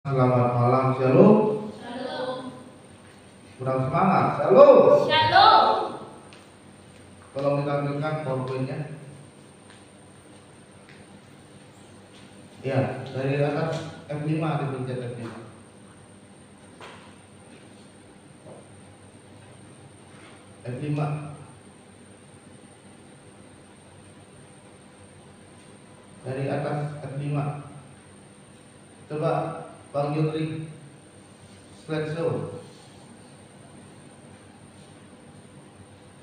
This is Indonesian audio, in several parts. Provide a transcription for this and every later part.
Selamat malam, shalom. Shalom. Kurang semangat, shalom. Shalom. Tolong ditampilkan PowerPoint-nya. Ya, dari atas F5 dipencet F5. F5. Dari atas F5. Coba Bang Yudri slideshow.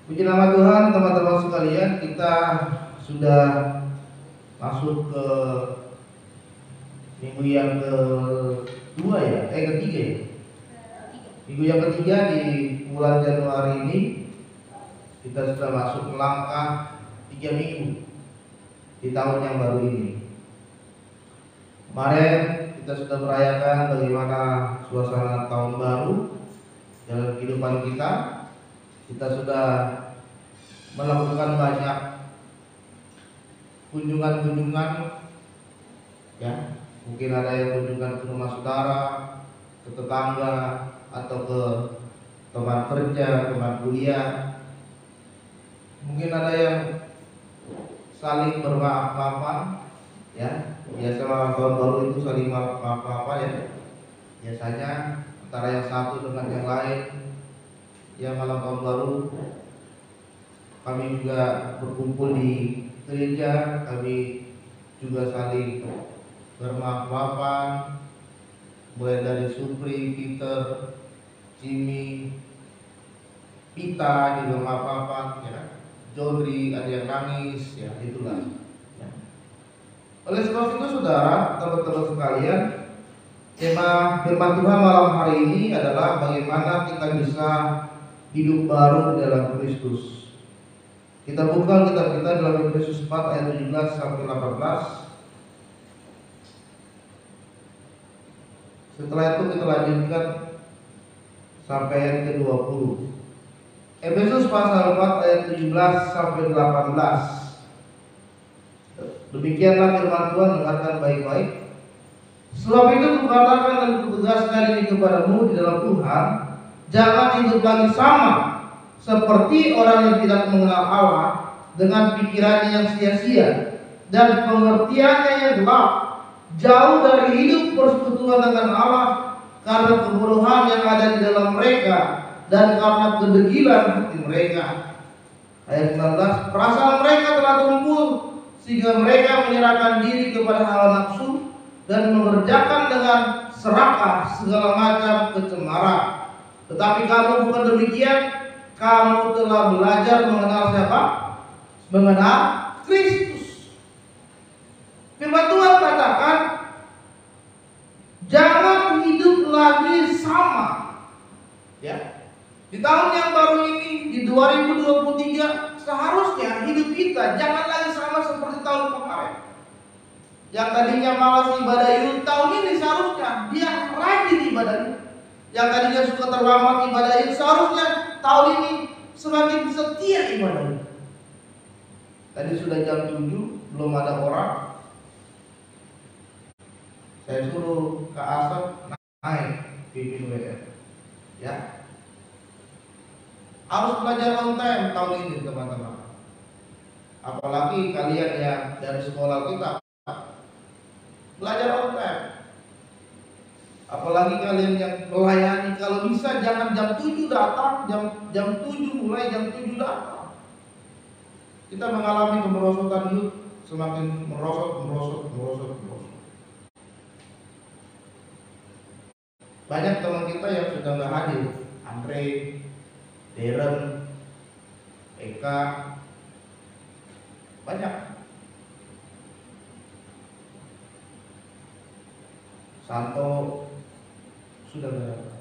Puji nama Tuhan, teman-teman sekalian, kita sudah masuk ke minggu yang kedua ya, ketiga ya. Minggu yang ketiga di bulan Januari ini kita sudah masuk langkah 3 minggu di tahun yang baru ini. Kemarin kita sudah merayakan bagaimana suasana tahun baru dalam kehidupan kita. Kita sudah melakukan banyak kunjungan-kunjungan, ya. Mungkin ada yang kunjungan ke rumah saudara, ke tetangga, atau ke teman kerja, teman kuliah. Mungkin ada yang saling bermaaf-maafan, ya. Biasa malam tahun baru itu saling maaf-maafan ya. Biasanya antara yang satu dengan yang lain. Yang malam tahun baru kami juga berkumpul di gereja, kami juga saling bermaaf-maafan, mulai dari Supri, Peter, Jimmy, Pita juga maaf-maafan, ya. Jodri ada yang nangis, ya itulah. Ya. Oleh sebab itu saudara, teman-teman sekalian, tema firman Tuhan malam hari ini adalah bagaimana kita bisa hidup baru di dalam Kristus. Kita buka kitab kita dalam Efesus 4 ayat 17 sampai 18. Setelah itu kita lanjutkan sampai ayat ke-20. Efesus pasal 4 ayat 17 sampai 18. Demikianlah firman Tuhan, dengarkan baik-baik. Sebab itu kukatakan dan kutegaskan ini kepadamu di dalam Tuhan, jangan hidup lagi sama seperti orang yang tidak mengenal Allah, dengan pikirannya yang sia-sia dan pengertiannya yang gelap, jauh dari hidup persekutuan dengan Allah karena kebodohan yang ada di dalam mereka dan karena kedegilan hati mereka. Ayat 19, perasaan mereka telah tumpul sehingga mereka menyerahkan diri kepada hawa nafsu dan mengerjakan dengan serakah segala macam kecemaran. Tetapi kamu bukan demikian, kamu telah belajar mengenal siapa? Mengenal Kristus. Firman Tuhan katakan, jangan hidup lagi sama. Ya. Di tahun yang baru ini, di 2023, seharusnya hidup kita jangan lagi sama seperti tahun kemarin. Yang tadinya malas ibadah yuk, tahun ini seharusnya dia rajin ibadahnya. Yang tadinya suka terlambat ibadah yuk, seharusnya tahun ini semakin setia ibadahnya. Tadi sudah jam 7, belum ada orang. Saya suruh ke asap naik pimpin WR. Ya. Harus belajar on time tahun ini teman-teman. Apalagi kalian yang dari sekolah kita belajar on time. Apalagi kalian yang melayani, kalau bisa jangan jam 7 datang, jam 7 mulai, jam 7 datang. Kita mengalami kemerosotan hidup, semakin merosot. Banyak teman kita yang sudah nggak hadir, Andre, Darren, Eka, banyak. Santo sudah berapa?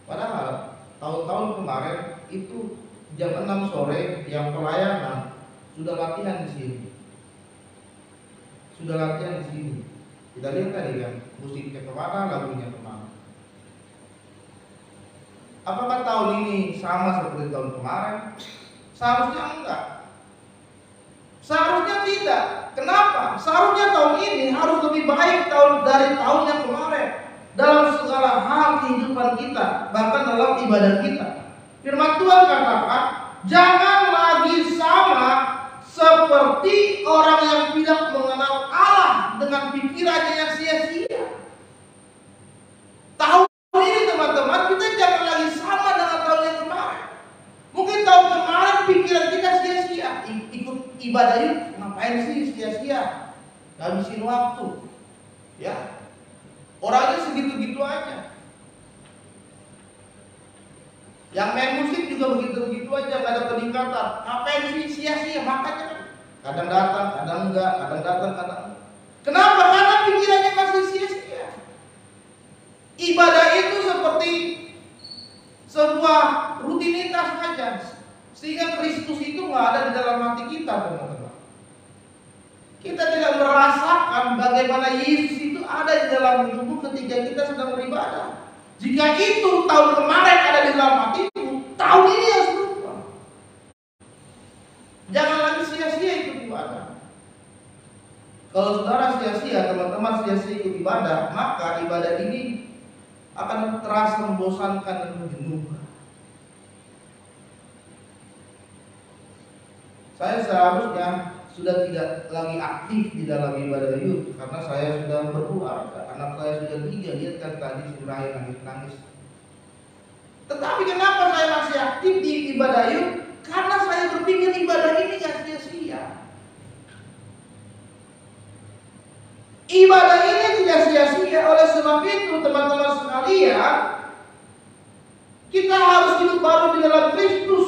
Padahal tahun-tahun kemarin itu jam 6 sore yang pelayanan sudah latihan di sini. Kita lihat tadi kan musiknya kemana, lagunya kemana. Apakah tahun ini sama seperti tahun kemarin? Seharusnya enggak. Seharusnya tidak. Kenapa? Seharusnya tahun ini harus lebih baik dari tahun yang kemarin dalam segala hal kehidupan kita, bahkan dalam ibadah kita. Firman Tuhan katakan, jangan lagi sama seperti orang yang tidak mengenal Allah dengan pikirannya yang sia-sia. Tahun ini teman-teman, kita jangan lagi sama dengan tahun yang kemarin. Mungkin tahun kemarin pikiran kita sia-sia, ikut ibadah yuk, ngapain sih sia-sia, ngabisin waktu, ya. Orangnya segitu-gitu aja. Yang main musik juga begitu-begitu aja, gak ada peningkatan. Ngapain sih sia-sia, makanya kan kadang datang, kadang enggak, kadang datang, kadang enggak. Kenapa? Karena pikirannya masih sia-sia. Ibadah itu seperti sebuah rutinitas saja, sehingga Kristus itu nggak ada di dalam hati kita, teman-teman. Kita tidak merasakan bagaimana Yesus itu ada di dalam hidupmu ketika kita sedang beribadah. Jika itu tahun kemarin ada di dalam hatimu, tahun ini harus berubah. Jangan lagi sia-sia ikut ibadah. Kalau saudara sia-sia, teman-teman sia-sia ikut ibadah, maka ibadah ini akan terasa membosankan dan menjenuhkan. Saya seharusnya sudah tidak lagi aktif di dalam ibadah youth karena saya sudah berkeluarga, anak saya sudah 3, lihat kan tadi Suraya nangis-nangis. Tetapi kenapa saya masih aktif di ibadah youth? Karena saya berpikir ibadah ini gak sia-sia. Ibadah ini tidak sia-sia. Oleh sebab itu teman-teman sekalian, kita harus hidup baru di dalam Kristus.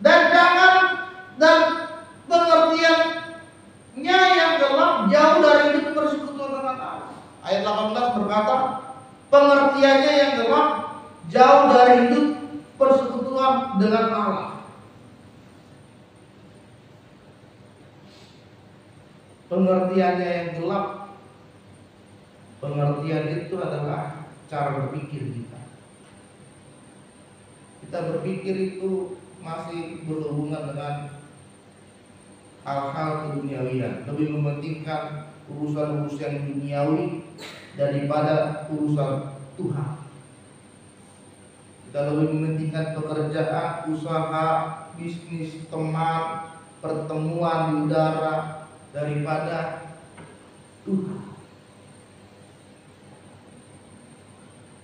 Dan jangan pengertiannya yang gelap jauh dari hidup persekutuan dengan Allah. Ayat 18 berkata, pengertiannya yang gelap jauh dari hidup persekutuan dengan Allah. Pengertiannya yang gelap, pengertian itu adalah cara berpikir kita. Kita berpikir itu masih berhubungan dengan hal-hal keduniawian, lebih mementingkan urusan-urusan duniawi daripada urusan Tuhan. Kita lebih mementingkan pekerjaan, usaha, bisnis, teman, pertemuan di udara daripada Tuhan.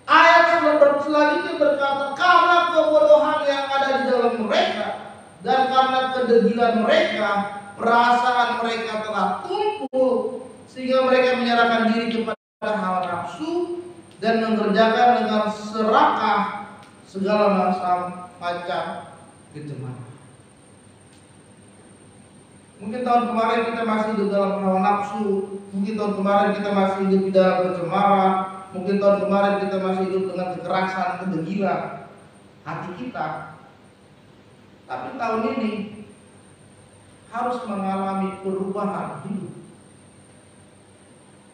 Ayat selanjutnya berkata, karena kebodohan yang ada di dalam mereka dan karena kedegilan mereka, perasaan mereka telah tumpul sehingga mereka menyerahkan diri kepada hawa nafsu dan mengerjakan dengan serakah segala macam kecemaran. Mungkin tahun kemarin kita masih hidup dalam hawa nafsu, mungkin tahun kemarin kita masih hidup di dalam kecemaran, mungkin tahun kemarin kita masih hidup dengan kekerasan, kedegilan hati kita. Tapi tahun ini harus mengalami perubahan hidup.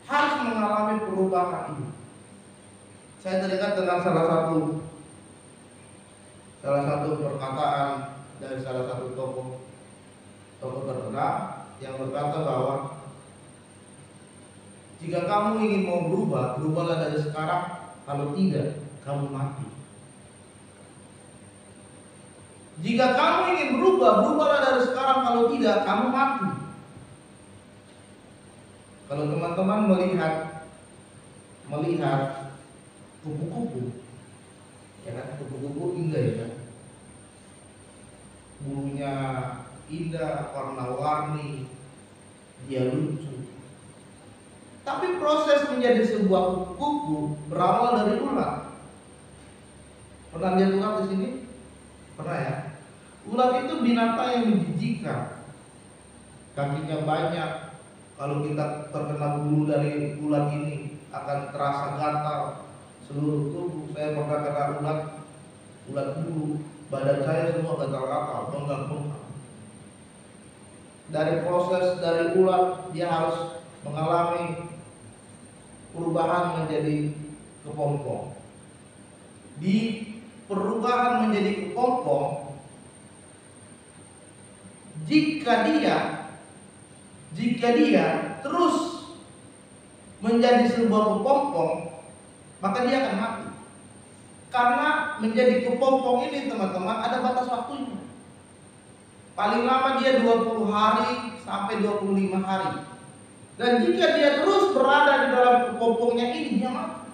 Harus mengalami perubahan hidup. Saya teringat dengan salah satu perkataan dari salah satu tokoh terkenal yang berkata bahwa jika kamu ingin mau berubah, berubahlah dari sekarang. Kalau tidak, kamu mati. Jika kamu ingin berubah, berubahlah dari sekarang. Kalau tidak, kamu mati. Kalau teman-teman melihat kupu-kupu, ya kan, kupu-kupu indah ya kan, bulunya indah, warna-warni, dia lucu. Tapi proses menjadi sebuah kupu-kupu berawal dari ulat. Pernah lihat ulat di sini? Pernah ya? Ulat itu binatang yang menjijikkan. Kakinya banyak. Kalau kita terkena bulu dari ulat ini akan terasa gatal seluruh tubuh. Saya pernah kena ulat bulu, badan saya semua gatal-gatal, bengkak-bengkak. Dari proses dari ulat dia harus mengalami perubahan menjadi kepompong. Di perubahan menjadi kepompong, jika jika dia terus menjadi sebuah kepompong, maka dia akan mati. Karena menjadi kepompong ini teman-teman ada batas waktunya. Paling lama dia 20 hari sampai 25 hari. Dan jika dia terus berada di dalam kepompongnya ini, dia mati.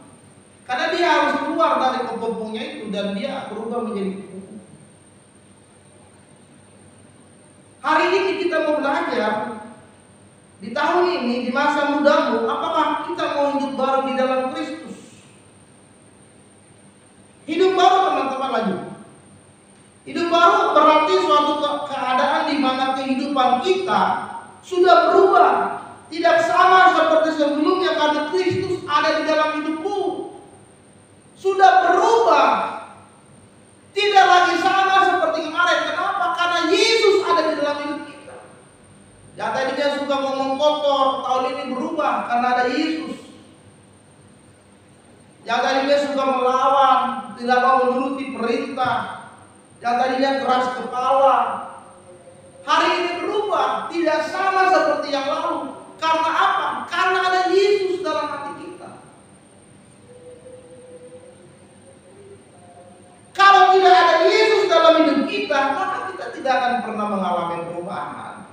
Karena dia harus keluar dari kepompongnya itu dan dia berubah menjadi kepompong. Hari ini kita mau belajar di tahun ini, di masa mudamu, apakah kita mau hidup baru di dalam Kristus? Hidup baru teman-teman lagi. Hidup baru berarti suatu keadaan di mana kehidupan kita sudah berubah. Tidak sama seperti sebelumnya karena Kristus ada di dalam hidupmu. Sudah berubah. Tidak lagi sama seperti kemarin. Kenapa? Karena Yesus ada di dalam hidup kita. Yang tadinya suka ngomong kotor, tahun ini berubah karena ada Yesus. Yang tadinya suka melawan, tidak mau menuruti perintah. Yang tadinya keras kepala, hari ini berubah, tidak sama seperti yang lalu. Karena apa? Karena ada Yesus dalam hati kita. Kalau tidak ada Yesus dalam hidup kita, maka kita tidak akan pernah mengalami perubahan.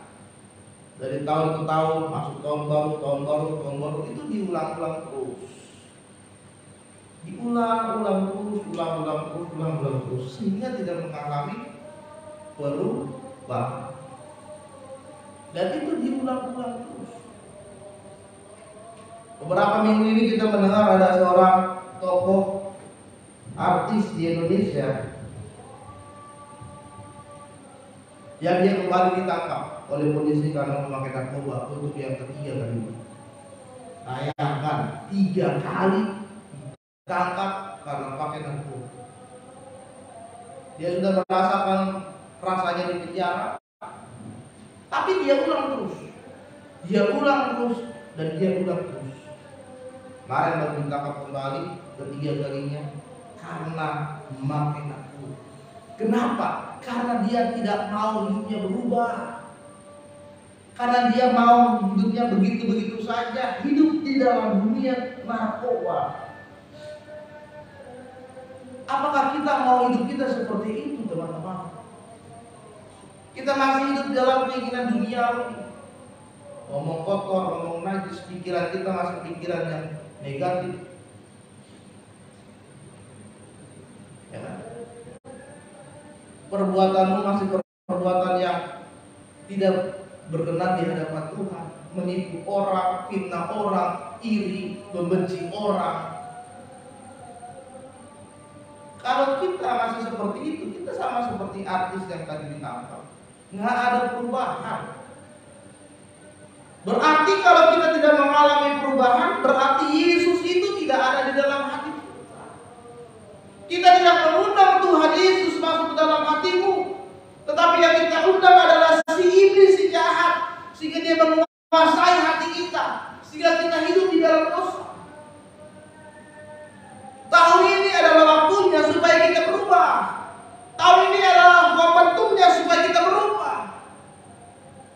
Dari tahun ke tahun, masuk tahun baru, itu diulang-ulang terus. Diulang-ulang terus sehingga tidak mengalami perubahan. Dan itu diulang-ulang terus. Beberapa minggu ini kita mendengar ada seorang tokoh artis di Indonesia yang dia kembali ditangkap oleh polisi karena memakai narkoba untuk yang ketiga kali. Bayangkan 3 kali ditangkap karena pakai narkoba. Dia sudah merasakan rasanya di penjara, tapi dia ulang terus, dan dia ulang terus. Kemarin baru ditangkap kembali ketiga kalinya karena memakai narkoba. Kenapa? Karena dia tidak mau hidupnya berubah. Karena dia mau hidupnya begitu-begitu saja, hidup di dalam dunia narkoba. Apakah kita mau hidup kita seperti itu, teman-teman? Kita masih hidup dalam keinginan duniawi. Ngomong kotor, ngomong najis, pikiran kita masih pikiran yang negatif. Ya kan? Perbuatanmu masih perbuatan yang tidak berkenan di hadapan Tuhan. Menipu orang, fitnah orang, iri, membenci orang. Kalau kita masih seperti itu, kita sama seperti artis yang tadi ditangkap. Nggak ada perubahan. Berarti kalau kita tidak mengalami perubahan, berarti Yesus itu tidak ada di dalam hati kita. Kita tidak mengundang Tuhan Yesus masuk ke dalam hatimu. Tetapi yang kita undang adalah si iblis, si jahat. Sehingga dia menguasai hati kita. Sehingga kita hidup di dalam dosa. Tahun ini adalah waktunya supaya kita berubah. Tahun ini adalah momentumnya supaya kita berubah.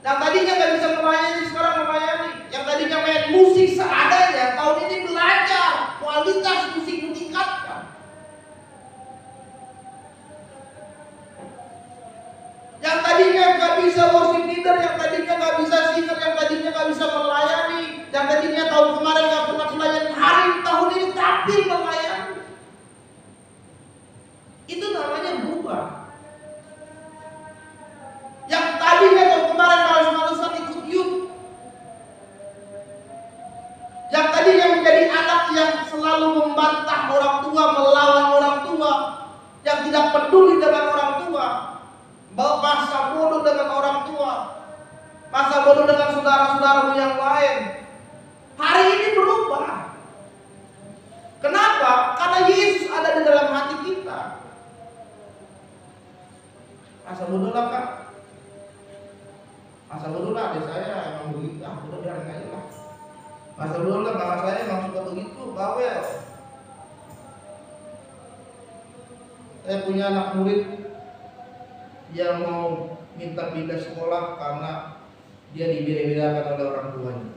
Yang tadinya gak bisa melayani, sekarang melayani. Yang tadinya main musik seadanya, tahun ini belajar kualitas musik ditingkatkan. Yang tadinya gak bisa worship leader, yang tadinya gak bisa singer, yang tadinya gak bisa melayani, yang tadinya tahun kemarin gak pernah melayani, hari tahun ini tampil melayani. Itu namanya berubah. Yang tadinya tahun kemarin males-malesan ikut youth, yang tadinya menjadi anak yang selalu membantah orang tua, melawan orang tua, yang tidak peduli dengan orang tua, masa bodoh dengan orang tua, masa bodoh dengan saudara-saudaramu yang lain, hari ini berubah. Kenapa? Karena Yesus ada di dalam hati kita. Masa bodoh lah Kak, masa bodoh lah adik saya emang begitu, udah biarin aja lah. Masa bodoh lah kakak saya emang suka begitu, bawel. Saya punya anak murid yang mau minta pindah sekolah karena dia dibeda-bedakan oleh orang tuanya.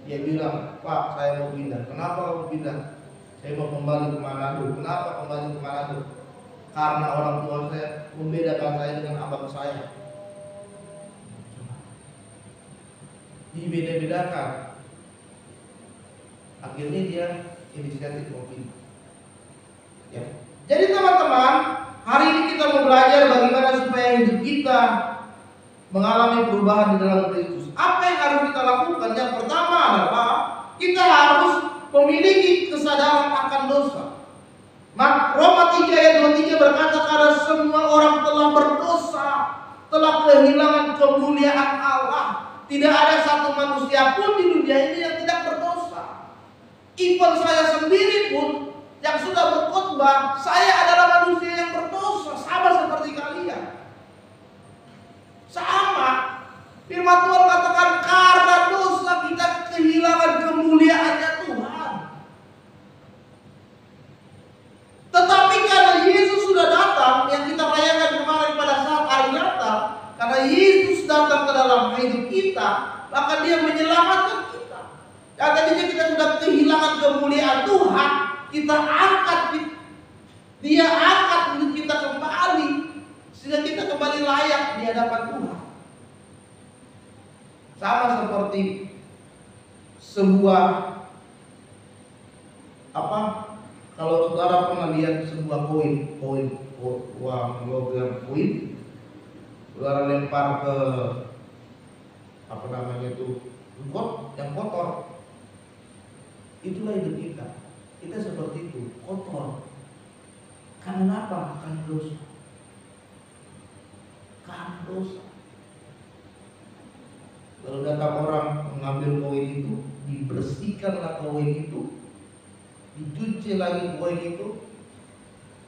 Dia bilang, "Pak, saya mau pindah." "Kenapa mau pindah?" "Saya mau kembali ke Manado." "Kenapa kembali ke Manado?" "Karena orang tua saya membedakan saya dengan abang saya." Dibeda-bedakan. Akhirnya dia inisiatif mau pindah. Ya. Jadi teman-teman, hari ini kita mau belajar bagaimana supaya hidup kita mengalami perubahan di dalam Kristus. Apa yang harus kita lakukan? Yang pertama adalah kita harus memiliki kesadaran akan dosa. Roma 3 ayat 23 berkata, "Karena semua orang telah berdosa, telah kehilangan kemuliaan Allah. Tidak ada satu manusia pun di dunia ini yang tidak berdosa." Even saya sendiri pun yang sudah berkhotbah, saya adalah manusia yang berdosa, sama seperti kalian. Sama. Firman Tuhan katakan, karena dosa kita kehilangan kemuliaannya Tuhan. Tetapi karena Yesus sudah datang, yang kita rayakan kemarin pada saat hari Natal, karena Yesus datang ke dalam hidup kita, maka Dia menyelamatkan kita. Dan tadinya kita sudah kehilangan kemuliaan Tuhan, kita angkat, Dia angkat hidup kita kembali, sehingga kita kembali layak di hadapan Tuhan. Sama seperti sebuah kalau saudara pernah lihat sebuah koin uang logam koin, saudara lempar ke got yang kotor, itulah hidup kita. Kita seperti itu, kotor. Karena apa? Karena dosa. Karena dosa. Kalau datang orang mengambil koin itu, dibersihkanlah koin itu, dicuci lagi koin itu,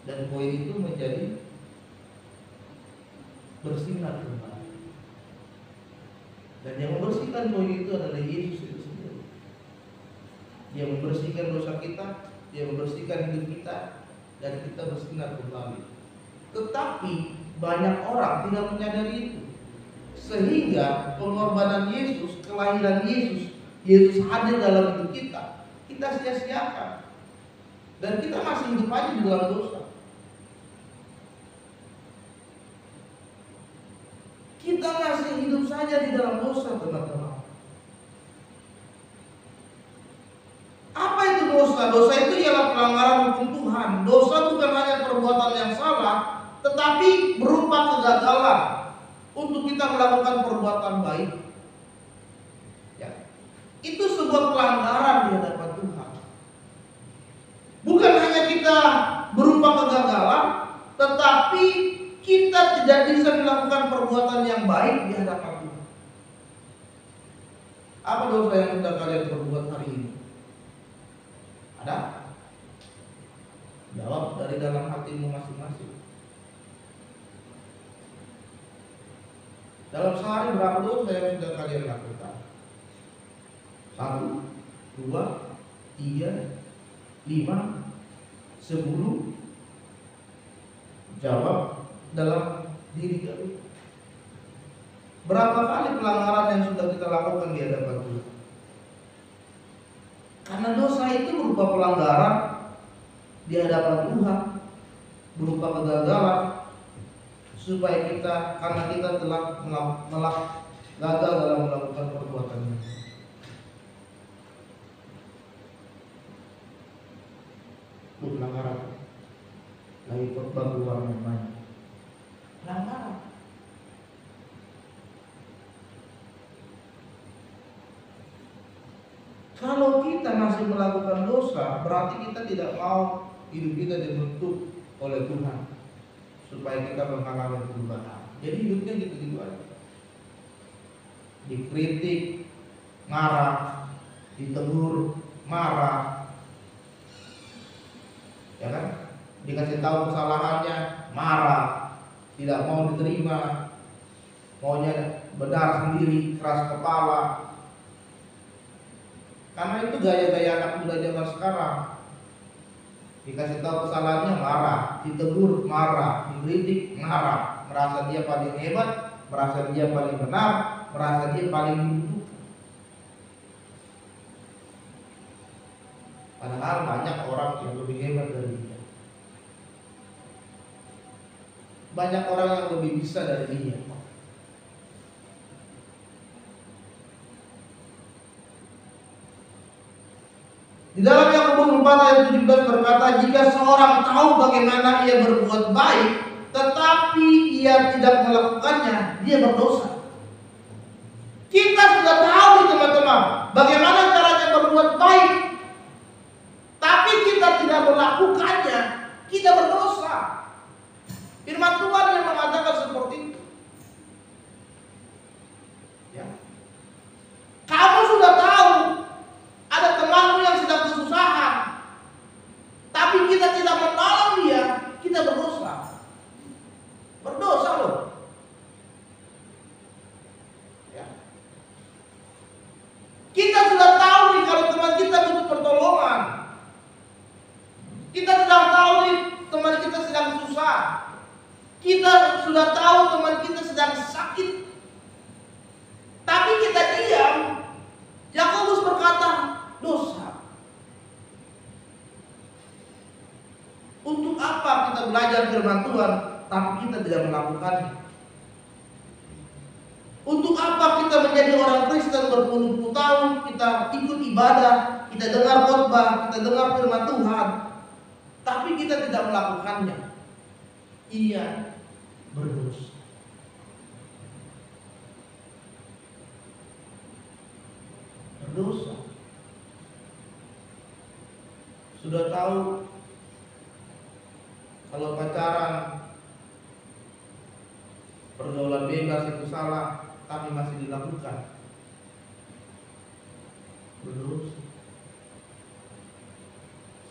dan koin itu menjadi bersinar kembali. Dan yang membersihkan koin itu adalah Yesus itu sendiri. Dia membersihkan dosa kita, Dia membersihkan hidup kita, dan kita bersinar kembali. Tetapi banyak orang tidak menyadari itu. Sehingga pengorbanan Yesus, kelahiran Yesus, Yesus hadir dalam hidup kita, kita sia-siakan. Dan kita masih hidup aja di dalam dosa. Kita masih hidup saja di dalam dosa, teman-teman. Apa itu dosa? Dosa itu ialah pelanggaran hukum Tuhan. Dosa bukan hanya perbuatan yang salah, tetapi berupa kegagalan untuk kita melakukan perbuatan baik. Ya. Itu sebuah pelanggaran di hadapan Tuhan. Bukan hanya kita berupa kegagalan, tetapi kita tidak bisa melakukan perbuatan yang baik di hadapan Tuhan. Apa dosa yang sudah kalian perbuat hari ini? Ada? Jawab dari dalam hatimu masing-masing. Dalam sehari berapa dosa yang sudah kalian lakukan? 1, 2, 3, 5, 10. Jawab dalam diri kalian. Berapa kali pelanggaran yang sudah kita lakukan di hadapan Tuhan? Karena dosa itu berupa pelanggaran di hadapan Tuhan, berupa kegagalan, supaya kita, karena kita telah gagal dalam melakukan perbuatannya. Pelanggaran. Lagi khotbah keluar namanya. Pelanggaran. Kalau kita masih melakukan dosa, berarti kita tidak mau hidup kita dibentuk oleh Tuhan, supaya kita mengalami perubahan. Jadi hidupnya gitu-gitu aja. Dikritik, marah, ditegur, marah, ya kan? Dikasih tahu kesalahannya, marah, tidak mau diterima, maunya benar sendiri, keras kepala. Karena itu gaya-gaya anak muda zaman sekarang. Dikasih tahu kesalahannya marah, ditegur marah, dikritik marah, merasa dia paling hebat, merasa dia paling benar, merasa dia paling dibutuhkan. Padahal banyak orang yang lebih hebat dari dia. Banyak orang yang lebih bisa dari dia. Di dalam Yakobus 4 ayat 17 berkata, jika seorang tahu bagaimana ia berbuat baik, tetapi ia tidak melakukannya, dia berdosa. Kita sudah tahu teman-teman, bagaimana caranya berbuat baik, tapi kita tidak melakukannya, kita berdosa. Firman Tuhan yang mengatakan seperti itu. Ya. Kamu sudah tahu ada temanmu yang sedang kesusahan, tapi kita tidak menolong dia, kita berdosa. Berdosa loh. Ya. Kita sudah tahu nih kalau teman kita butuh pertolongan. Kita sudah tahu nih teman kita sedang susah. Kita sudah tahu teman kita sedang sakit. Tapi kita diam. Yakobus berkata, dosa. Untuk apa kita belajar firman Tuhan tapi kita tidak melakukannya? Untuk apa kita menjadi orang Kristen berpuluh-puluh tahun, kita ikut ibadah, kita dengar khotbah, kita dengar firman Tuhan, tapi kita tidak melakukannya? Ia berdosa. Berdosa. Sudah tahu kalau pacaran, pergaulan bebas itu salah, tapi masih dilakukan. Berdosa.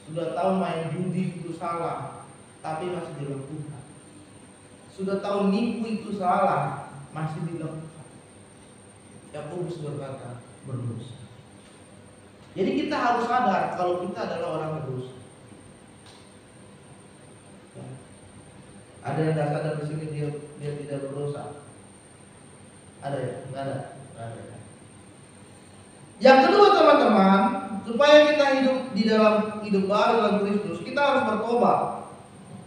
Sudah tahu main judi itu salah, tapi masih dilakukan. Sudah tahu nipu itu salah, masih dilakukan. Yakobus berkata, berdosa. Jadi kita harus sadar kalau kita adalah orang berdosa. Ya. Ada yang tidak sadar di sini dia tidak berdosa? Ada ya? Nggak ada. Yang kedua teman-teman, supaya kita hidup di dalam hidup baru dalam Kristus, kita harus bertobat.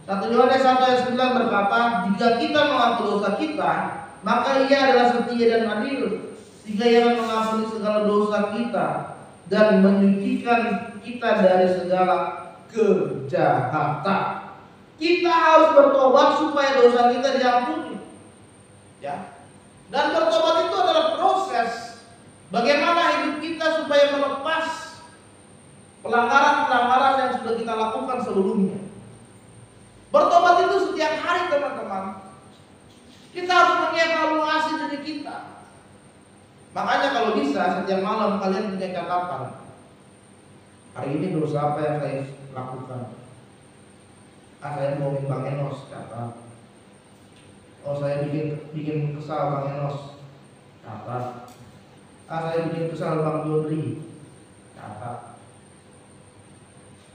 1 Yohanes 1 ayat 9 berkata, jika kita mengaku dosa kita, maka Ia adalah setia dan adil, sehingga Ia akan mengampuni segala dosa kita dan menyucikan kita dari segala kejahatan. Kita harus bertobat supaya dosa kita diampuni. Ya. Dan bertobat itu adalah proses bagaimana hidup kita supaya melepas pelanggaran-pelanggaran yang sudah kita lakukan sebelumnya. Bertobat itu setiap hari teman-teman. Kita harus mengevaluasi diri kita. Makanya kalau bisa setiap malam kalian punya catatan. Hari ini dosa apa yang saya lakukan? Saya bohongin Bang Enos, catat. Oh, saya bikin kesal Bang Enos, catat. Saya bikin kesal Bang Jodri, catat.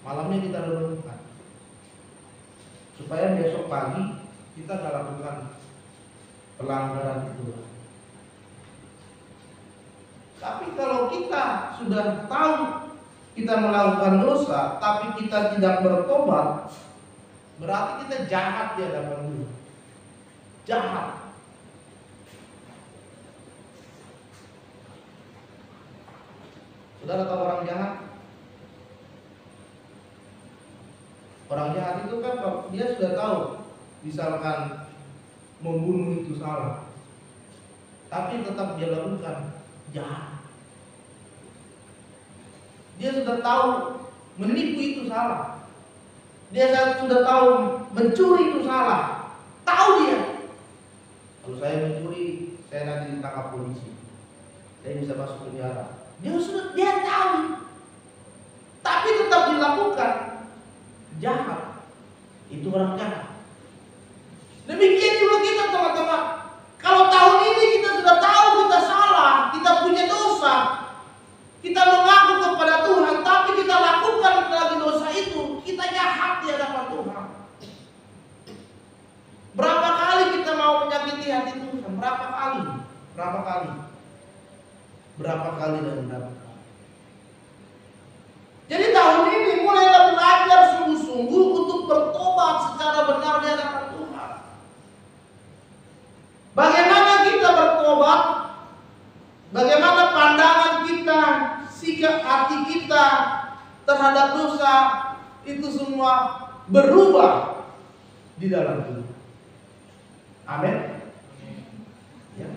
Malamnya kita renungkan, supaya besok pagi kita gak lakukan pelanggaran itu. Tapi kalau kita sudah tahu kita melakukan dosa, tapi kita tidak bertobat, berarti kita jahat di hadapan Tuhan. Jahat. Saudara tahu orang jahat? Orang jahat itu kan dia sudah tahu, misalkan membunuh itu salah, tapi tetap dia lakukan, jahat. Dia sudah tahu menipu itu salah. Dia sudah tahu mencuri itu salah. Tahu dia. Kalau saya mencuri, saya nanti ditangkap polisi. Saya bisa masuk penjara. Dia tahu. Tapi tetap dilakukan. Jahat. Itu orang jahat. Demikian juga kita teman-teman. Kalau tahun ini kita sudah tahu kita salah, kita punya dosa, kita mengaku kepada Tuhan, tapi kita lakukan lagi dosa itu, kita jahat. berapa kali dan berapa kali. Jadi tahun ini mulailah belajar sungguh-sungguh untuk bertobat secara benar di hadapan Tuhan. Bagaimana kita bertobat? Bagaimana pandangan kita, sikap hati kita terhadap dosa, itu semua berubah di dalam Tuhan. Amin. Ya.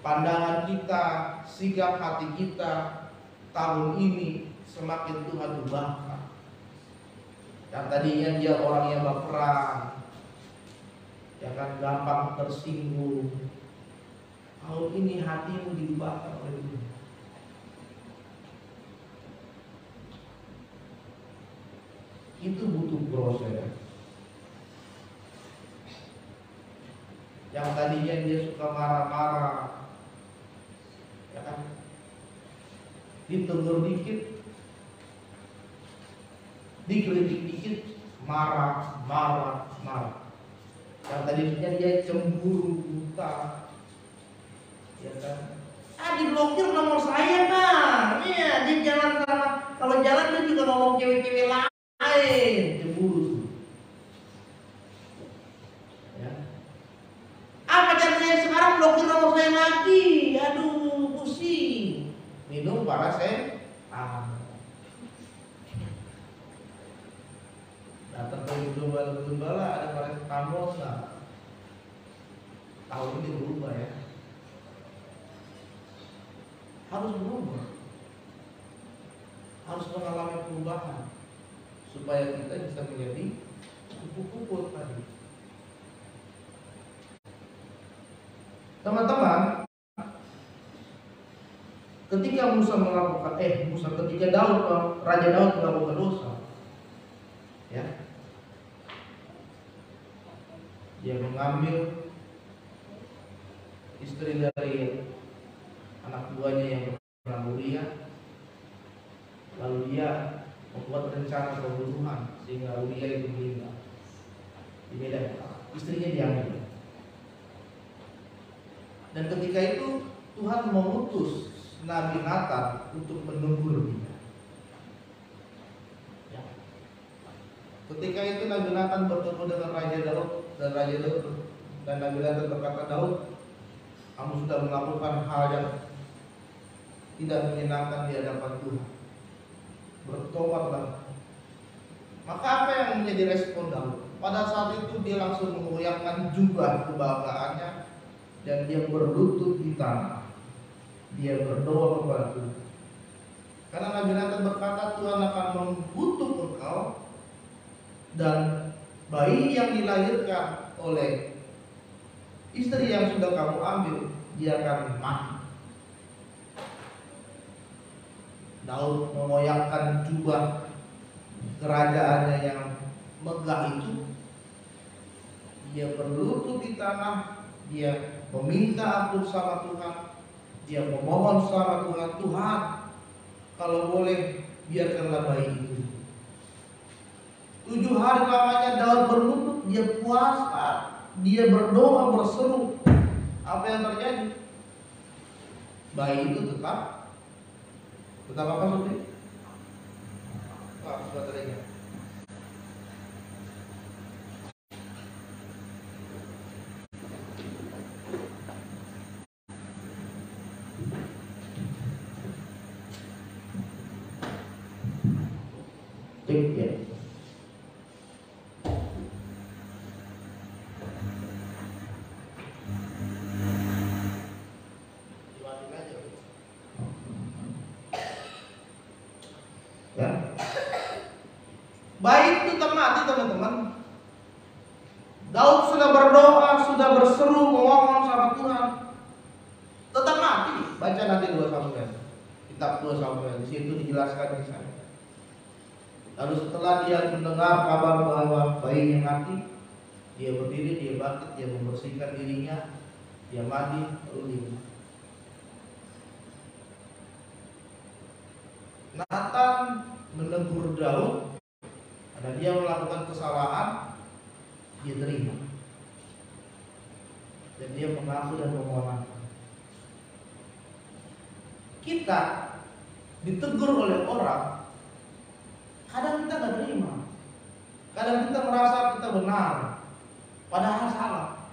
Pandangan kita, sikap hati kita tahun ini semakin Tuhan ubahkan. Yang tadinya dia orang yang baperan, ya kan, gampang tersinggung, tahun ini hatimu diubahkan oleh Tuhan. Itu butuh proses. Yang tadinya dia suka marah-marah, ya kan, ditegur dikit, dikritik dikit, marah. Yang tadinya dia cemburu, buta, ya kan, diblokir nomor saya Pak. Iya, dia jalan sama, kalau jalan dia juga ngomong cewek-cewek lain, cemburu. Ya. Pacar saya sekarang blokir nomor saya lagi. Aduh, pusing. Minum paracetamol. Datang ke gembala ada paracetamol nggak? Tahun ini berubah ya. Harus berubah. Harus mengalami perubahan supaya kita bisa menjadi kupu-kupu tadi. Teman-teman, ketika Raja Daud melakukan dosa, ya, dia mengambil istri dari anak buahnya yang bernama Uria, lalu dia membuat rencana pembunuhan sehingga Uria itu meninggal di medan perang. Istrinya diambil. Dan ketika itu Tuhan mengutus Nabi Nathan untuk menegur dia. Ya. Ketika itu Nabi Nathan bertemu dengan Raja Daud dan Nabi Nathan berkata, Daud, kamu sudah melakukan hal yang tidak menyenangkan di hadapan Tuhan. Bertobatlah. Maka apa yang menjadi respon Daud? Pada saat itu dia langsung mengoyakkan jubah kebanggaannya dan dia berlutut di tanah. Dia berdoa kepada Tuhan. Karena Nabi Nathan berkata, Tuhan akan mengutuk engkau dan bayi yang dilahirkan oleh istri yang sudah kamu ambil, dia akan mati. Daud mengoyakkan jubah kerajaannya yang megah itu. Dia berlutut di tanah, dia meminta ampun sama Tuhan, dia memohon sama Tuhan, Tuhan, kalau boleh biarkanlah bayi itu. 7 hari lamanya Daud berlutut, dia puasa, dia berdoa, berseru. Apa yang terjadi? Bayi itu tetap apa Saudri? Sudah terjadi. Ya. Ya. Baik itu mati teman-teman. Daud sudah berdoa, sudah berseru, memohon sama Tuhan, tetap mati. Baca nanti 2 Samuel, kitab 2 Samuel, di situ dijelaskan di sana. Lalu setelah dia mendengar kabar bahwa bayinya mati, dia berdiri, dia bangkit, dia membersihkan dirinya, dia mandi, lalu dia mati. Nathan menegur Daud karena dia melakukan kesalahan, dia terima dan dia mengaku dan memohon. kita ditegur oleh orang, kadang kita nggak terima, kadang kita merasa kita benar, padahal salah.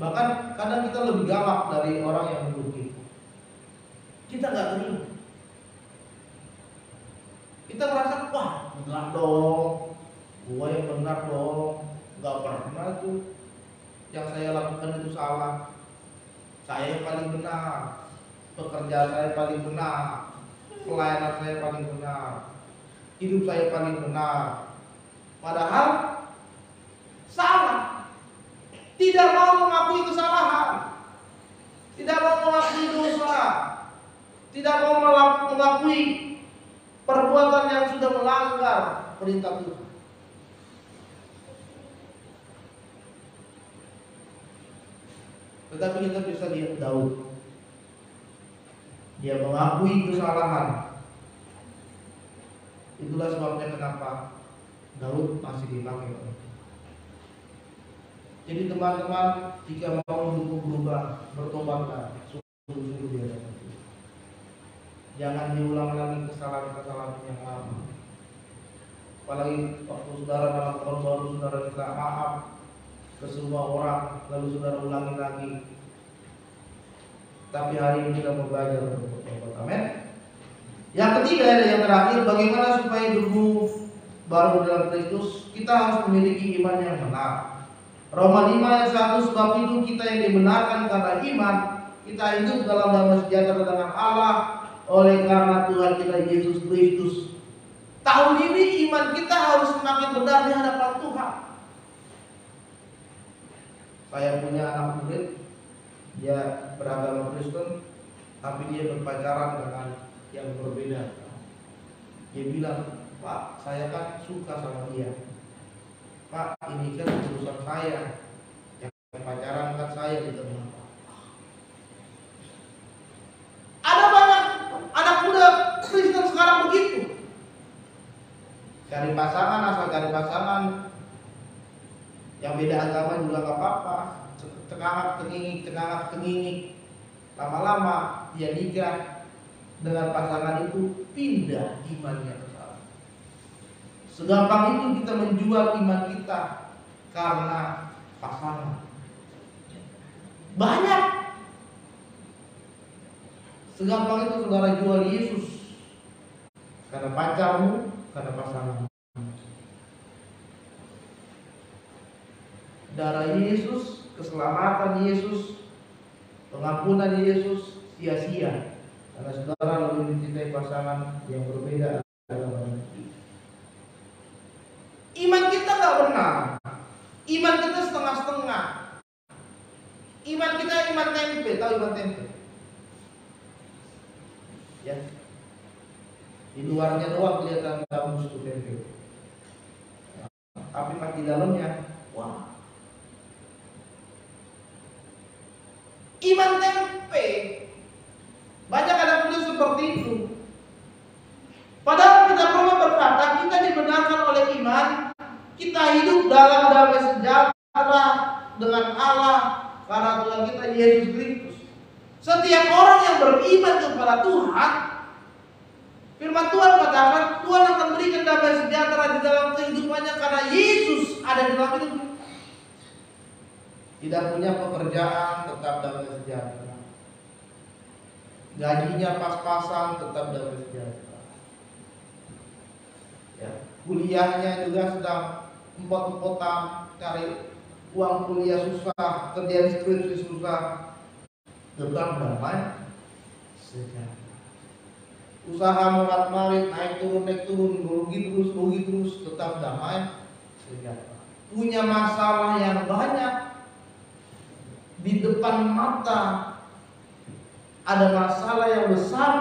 Bahkan kadang kita lebih galak dari orang yang menegur kita. Kita nggak terima. Kita merasa, wah enggak dong, gua yang benar dong, nggak pernah tuh yang saya lakukan itu salah. Saya yang paling benar, pekerjaan saya paling benar, pelayanan saya paling benar, hidup saya paling benar. Padahal salah. Tidak mau mengakui kesalahan, tidak mau mengakui dosa, tidak mau mengakui perbuatan yang sudah melanggar perintah Tuhan. Tetapi kita bisa lihat Daud, dia mengakui kesalahan. Itulah sebabnya kenapa Daud masih dipakai oleh Tuhan. Jadi teman-teman, jika mau hidupmu berubah, bertobatlah, sungguh-sungguh di hadapan Tuhan. Jangan diulang lagi kesalahan-kesalahan yang lama. Apalagi waktu saudara dalam tahun baru, saudara minta maaf ke semua orang, lalu saudara ulangi lagi. Tapi hari ini kita mau belajar untuk bertobat. Amin. Yang ketiga dan yang terakhir, bagaimana supaya hidupmu baru dalam Kristus? Kita harus memiliki iman yang benar. Roma 5 ayat 1, sebab itu kita yang dibenarkan karena iman, kita hidup dalam damai sejahtera dengan Allah oleh karena Tuhan kita Yesus Kristus. Tahun ini iman kita harus semakin benar di hadapan Tuhan. Saya punya anak murid, dia beragama Kristen, tapi dia berpacaran dengan yang berbeda. Dia bilang, Pak, saya kan suka sama dia. Pak, ini kan urusan saya, yang pacaran kan saya di tengah. Ada banyak anak muda Kristen sekarang begitu. Cari pasangan, asal cari pasangan. Yang beda agama juga gak apa-apa. Cengangak tengingik. Lama-lama dia nikah dengan pasangan itu, pindah imannya ke sana. Segampang itu kita menjual iman kita karena pasangan. Banyak. Segampang itu saudara jual Yesus karena pacarmu, karena pasangan. Darah Yesus, keselamatan Yesus, pengampunan Yesus sia-sia karena saudara lebih mencintai pasangan yang berbeda agamanya. Iman kita gak benar. Iman kita setengah-setengah. Iman kita iman tempe. Tahu iman tempe? Ya. Di luarnya doang kelihatan bagus tuh tempe. Tapi pas di dalamnya, wah. Iman tempe. Banyak anak muda seperti itu. Padahal kita perlu berkata kita dibenarkan oleh iman. Kita hidup dalam damai sejahtera dengan Allah karena Tuhan kita Yesus Kristus. Setiap orang yang beriman kepada Tuhan, firman Tuhan katakan Tuhan akan berikan damai sejahtera di dalam kehidupannya karena Yesus ada di dalam hidupnya. Tidak punya pekerjaan, tetap damai sejahtera. Gajinya pas-pasan, tetap damai sejahtera. Ya, kuliahnya juga sedang empot-empotan, cari uang kuliah susah, kerjaan skripsi susah, tetap damai sejahtera. Usaha murat marit, naik turun, rugi terus, tetap damai sejahtera. Punya masalah yang banyak di depan mata, ada masalah yang besar,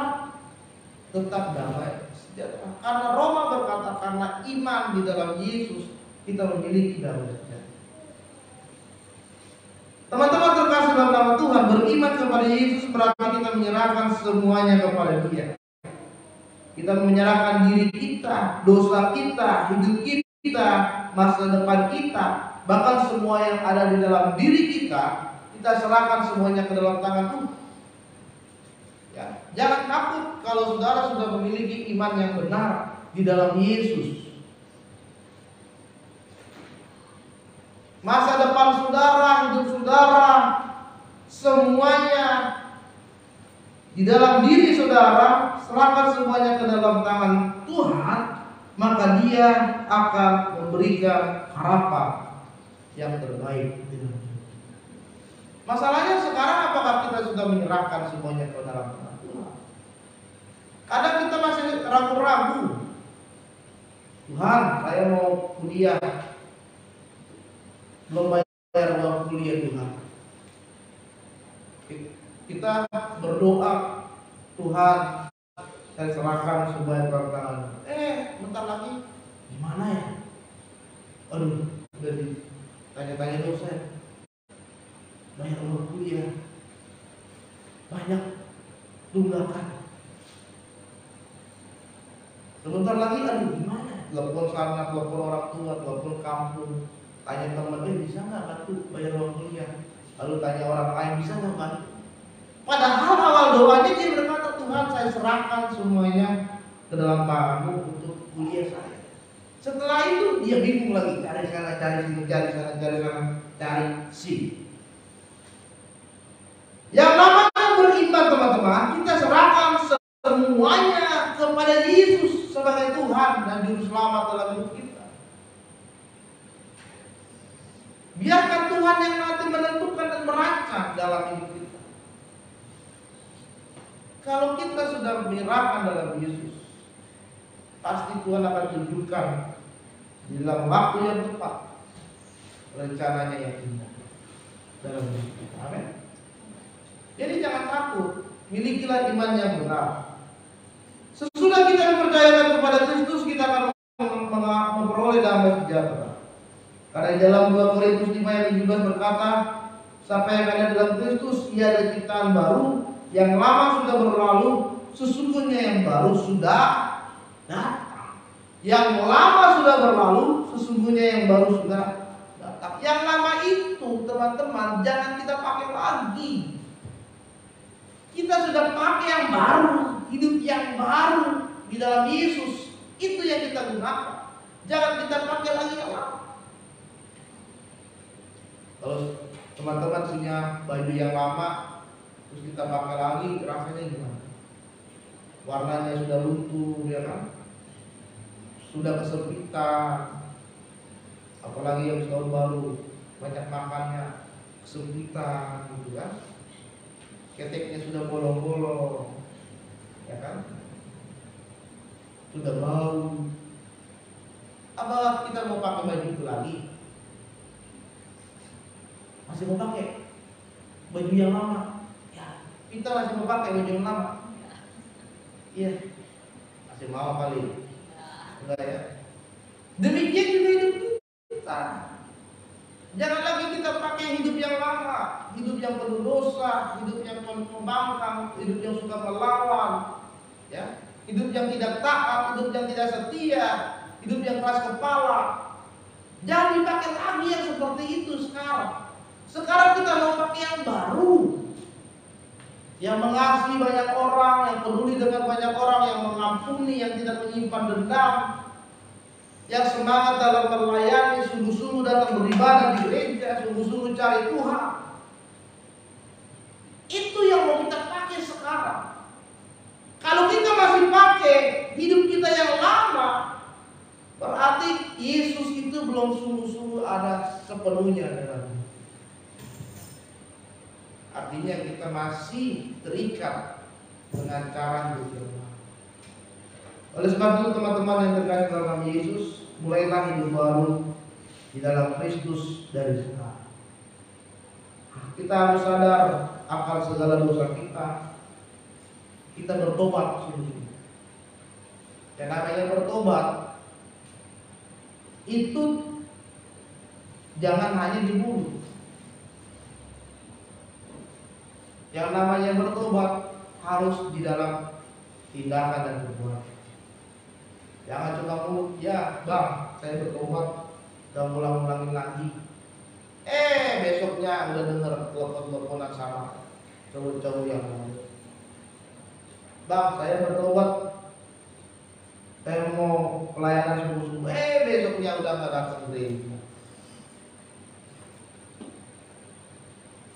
tetap damai sejahtera. Karena Roma berkata karena iman di dalam Yesus kita memiliki damai sejahtera. Teman-teman terkasih dalam nama Tuhan, beriman kepada Yesus berarti kita menyerahkan semuanya kepada Dia. Kita menyerahkan diri kita, dosa kita, hidup kita, masa depan kita, bahkan semua yang ada di dalam diri kita serahkan semuanya ke dalam tangan Tuhan. Ya, jangan takut kalau saudara sudah memiliki iman yang benar di dalam Yesus. Masa depan saudara, hidup saudara, semuanya di dalam diri saudara, serahkan semuanya ke dalam tangan Tuhan, maka Dia akan memberikan harapan yang terbaik. Masalahnya sekarang apakah kita sudah menyerahkan semuanya ke dalam tangan Tuhan? Kadang kita masih ragu-ragu. Tuhan, saya mau kuliah, belum bayar uang kuliah Tuhan. Kita berdoa, Tuhan, saya serahkan semuanya ke tangan. Bentar lagi, gimana ya? Aduh, udah ditanya-tanya dosen. Bayar uang kuliah, banyak tunggakan. Sebentar lagi, aduh gimana? Telepon sana, telepon orang tua, telepon kampung, tanya teman, bisa nggak bantu bayar uang kuliah? Lalu tanya orang lain, bisa nggak bantu? Padahal awal doanya dia berkata, Tuhan, saya serahkan semuanya ke dalam tangan-Mu untuk kuliah saya. Setelah itu dia bingung lagi, cari sana, cari sini, cari sana, cari sana, cari sini. Yang namanya beriman, teman-teman, kita serahkan semuanya kepada Yesus sebagai Tuhan dan Juru Selamat dalam hidup kita. Biarkan Tuhan yang nanti menentukan dan merancang dalam hidup kita. Kalau kita sudah menyerahkan dalam Yesus, pasti Tuhan akan tunjukkan dalam waktu yang tepat rencananya yang indah dalam hidup kita. Amin. Jadi jangan takut, milikilah iman yang benar. Sesudah kita mempercayakan kepada Kristus, kita akan memperoleh damai sejahtera. Karena di dalam 2 Korintus 5 ayat 17 berkata, siapa yang ada dalam Kristus, ia adalah ciptaan baru, yang lama sudah berlalu, sesungguhnya yang baru sudah datang. Yang lama sudah berlalu, sesungguhnya yang baru sudah datang. Yang lama itu, teman-teman, jangan kita pakai lagi. Kita sudah pakai yang baru, hidup yang baru di dalam Yesus. Itu yang kita gunakan. Jangan kita pakai lagi yang lama. Kalau teman-teman punya baju yang lama, terus kita pakai lagi, rasanya gimana? Warnanya sudah luntur, ya kan? Sudah kesempitan. Apalagi yang tahun baru, banyak makannya, kesempitan, gitu kan? Keteknya sudah bolong-bolong, ya kan? Sudah bau. Apa kita mau pakai baju itu lagi? Masih mau pakai baju yang lama? Ya, kita masih mau pakai baju yang lama. Iya, masih mau kali. Enggak ya? Demikian juga hidup kita. Jangan lagi kita pakai hidup yang lama, hidup yang penuh dosa, hidup yang membangkang, hidup yang suka melawan, ya, hidup yang tidak taat, hidup yang tidak setia, hidup yang keras kepala. Jangan dipakai lagi yang seperti itu sekarang. Sekarang kita mau pakai yang baru, yang mengasihi banyak orang, yang peduli dengan banyak orang, yang mengampuni, yang tidak menyimpan dendam, yang semangat dalam melayani, sungguh-sungguh datang beribadah di gereja, sungguh-sungguh cari Tuhan. Itu yang mau kita pakai sekarang. Kalau kita masih pakai hidup kita yang lama, berarti Yesus itu belum sungguh-sungguh ada sepenuhnya dalam hidup. Artinya kita masih terikat dengan cara hidup yang lama. Oleh sebab itu teman-teman yang terkasih dalam Yesus, mulailah hidup baru di dalam Kristus dari sekarang. Kita harus sadar akan segala dosa kita. Kita bertobat sungguh-sungguh. Dan namanya bertobat itu jangan hanya di mulut. Yang namanya bertobat harus di dalam tindakan dan perbuatan. Jangan cuma mulut, ya bang, saya bertobat, gak ulang-ulangin lagi. Besoknya udah denger telepon-teleponan sama cowok-cowok yang lain. Bang, saya bertobat, saya mau pelayanan sungguh-sungguh. Besoknya udah nggak datang gereja.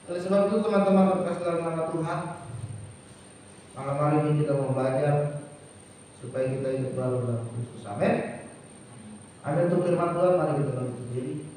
Oleh sebab itu teman-teman terkasih dalam nama Tuhan, malam hari ini kita mau belajar supaya kita hidup baru dalam Kristus. Amin. Amin. Untuk firman Tuhan, mari kita berdiri.